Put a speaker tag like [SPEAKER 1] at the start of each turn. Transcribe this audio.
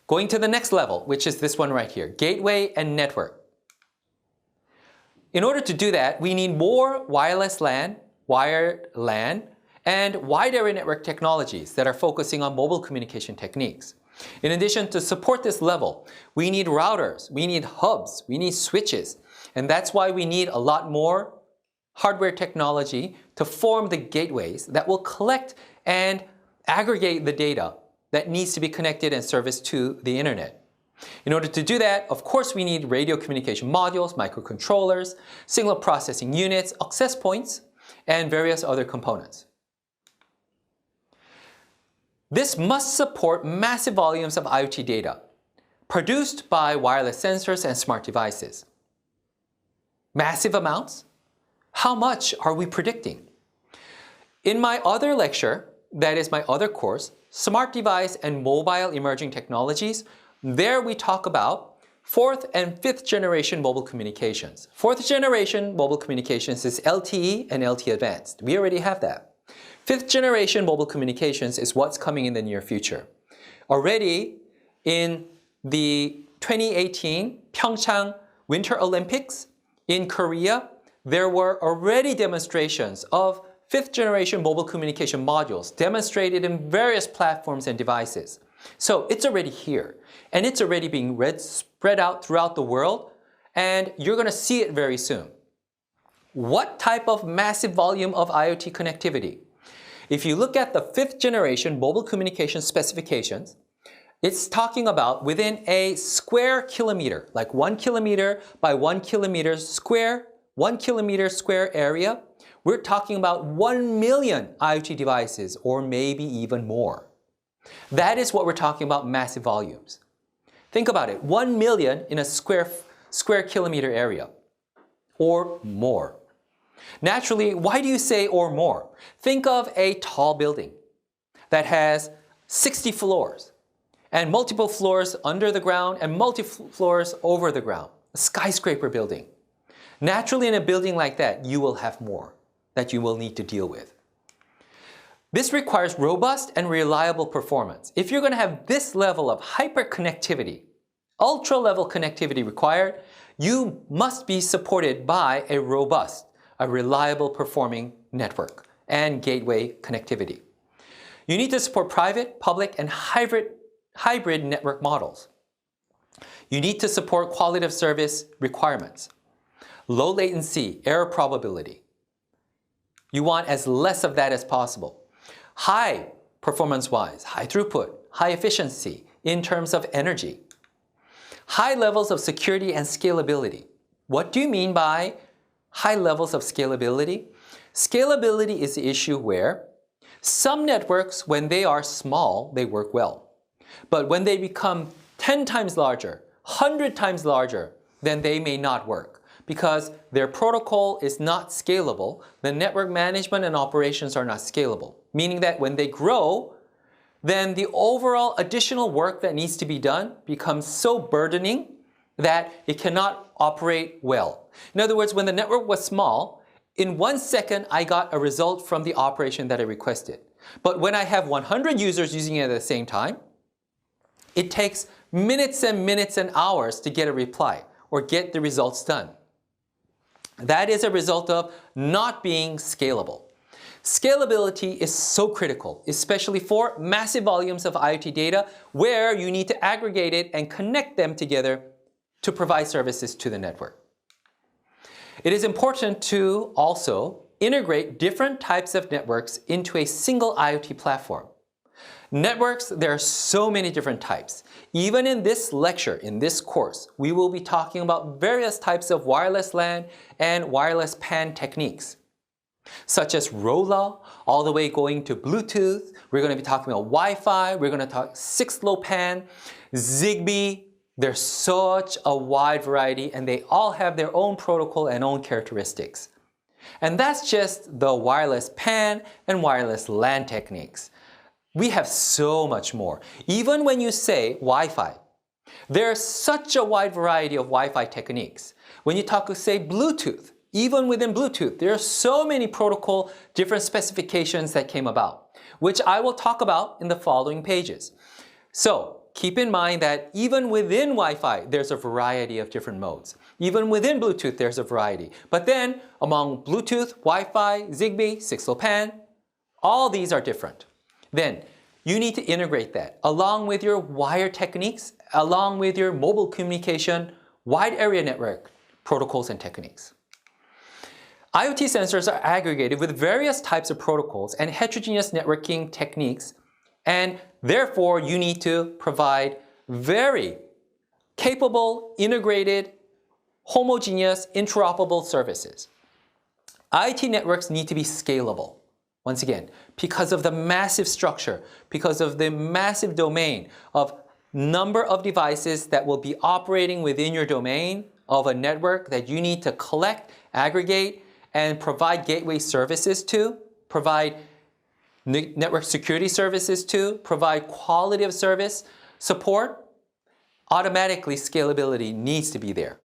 [SPEAKER 1] Going to the next level, which is this one right here, gateway and network. In order to do that, we need more wireless LAN, wired LAN, and wide area network technologies that are focusing on mobile communication techniques. In addition, to support this level, we need routers, we need hubs, we need switches, and that's why we need a lot more hardware technology to form the gateways that will collect and aggregate the data that needs to be connected and serviced to the internet. In order to do that, of course, we need radio communication modules, microcontrollers, signal processing units, access points, and various other components. This must support massive volumes of IoT data produced by wireless sensors and smart devices. Massive amounts? How much are we predicting? In my other lecture, that is my other course, Smart Device and Mobile Emerging Technologies, there we talk about fourth and fifth generation mobile communications. Fourth generation mobile communications is LTE and LTE Advanced. We already have that. Fifth generation mobile communications is what's coming in the near future. Already in the 2018 Pyeongchang Winter Olympics in Korea, there were already demonstrations of fifth generation mobile communication modules demonstrated in various platforms and devices. So it's already here, and it's already being spread out throughout the world, and you're going to see it very soon. What type of massive volume of IoT connectivity? If you look at the fifth generation mobile communication specifications, it's talking about within a square kilometer, like 1 kilometer by 1 kilometer square, 1 kilometer square area, we're talking about 1 million IoT devices, or maybe even more. That is what we're talking about, massive volumes. Think about it, 1 million in a square kilometer area, or more. Naturally, why do you say or more? Think of a tall building that has 60 floors, and multiple floors under the ground and multiple floors over the ground, a skyscraper building. Naturally, in a building like that, you will have more that you will need to deal with. This requires robust and reliable performance. If you're going to have this level of hyperconnectivity, ultra-level connectivity required, you must be supported by a robust, a reliable performing network and gateway connectivity. You need to support private, public, and hybrid network models. You need to support quality of service requirements, low latency, error probability. You want as less of that as possible. High performance-wise, high throughput, high efficiency in terms of energy. High levels of security and scalability. What do you mean by high levels of scalability? Scalability is the issue where some networks, when they are small, they work well. But when they become 10 times larger, 100 times larger, then they may not work, because their protocol is not scalable. The network management and operations are not scalable, meaning that when they grow, then the overall additional work that needs to be done becomes so burdening that it cannot operate well. In other words, when the network was small, in 1 second I got a result from the operation that I requested. But when I have 100 users using it at the same time, it takes minutes and hours to get a reply or get the results done. That is a result of not being scalable. Scalability is so critical, especially for massive volumes of IoT data where you need to aggregate it and connect them together to provide services to the network. It is important to also integrate different types of networks into a single IoT platform. Networks, there are so many different types. Even in this lecture, in this course, we will be talking about various types of wireless LAN and wireless PAN techniques, such as ROLA, all the way going to Bluetooth. We're going to be talking about Wi-Fi. We're going to talk 6LoWPAN, Zigbee. There's such a wide variety, and they all have their own protocol and own characteristics. And that's just the wireless PAN and wireless LAN techniques. We have so much more. Even when you say Wi-Fi, there's such a wide variety of Wi-Fi techniques. When you talk, say, Bluetooth, even within Bluetooth, there are so many protocol, different specifications that came about, which I will talk about in the following pages. So, keep in mind that even within Wi-Fi, there's a variety of different modes. Even within Bluetooth, there's a variety. But then among Bluetooth, Wi-Fi, Zigbee, 6LoWPAN, all these are different. Then you need to integrate that along with your wire techniques, along with your mobile communication, wide area network protocols and techniques. IoT sensors are aggregated with various types of protocols and heterogeneous networking techniques, and therefore you need to provide very capable, integrated, homogeneous, interoperable services. IoT networks need to be scalable. Once again, because of the massive structure, because of the massive domain of number of devices that will be operating within your domain of a network that you need to collect, aggregate, and provide gateway services to, provide network security services to, provide quality of service support, automatically scalability needs to be there.